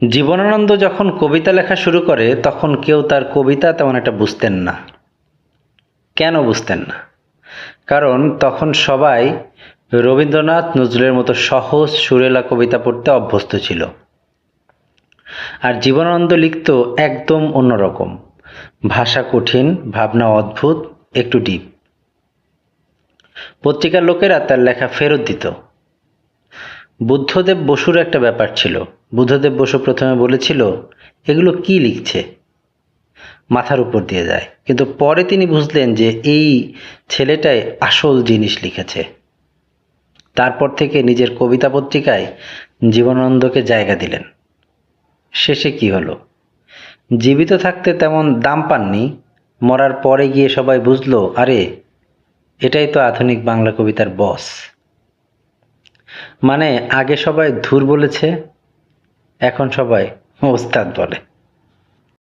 জীবনানন্দ যখন কবিতা লেখা শুরু করে তখন কেউ তার কবিতা তেমন একটা বুঝতেন না। কেন বুঝতেন না? কারণ তখন সবাই রবীন্দ্রনাথ নজরুলের মতো সহজ সুরেলা কবিতা পড়তে অভ্যস্ত ছিল। আর জীবনানন্দ লিখত একদম অন্যরকম, ভাষা কঠিন, ভাবনা অদ্ভুত, একটু ডিপ। পত্রিকার লোকেরা তার লেখা ফেরত দিত। বুদ্ধদেব বসুর একটা ব্যাপার ছিল। বুদ্ধদেব বসু প্রথমে বলেছিল, এগুলো কি লিখছে, মাথার উপর দিয়ে যায়। কিন্তু পরে তিনি বুঝলেন যে এই ছেলেটাই আসল জিনিস লিখেছে। তারপর থেকে নিজের কবিতা পত্রিকায় জীবনানন্দকে জায়গা দিলেন। শেষে কি হলো? জীবিত থাকতে তেমন দাম পাননি, মরার পরে গিয়ে সবাই বুঝলো, আরে এটাই তো আধুনিক বাংলা কবিতার বস। মানে আগে সবাই ধুর বলেছে, এখন সবাই ওস্তাদ বলে।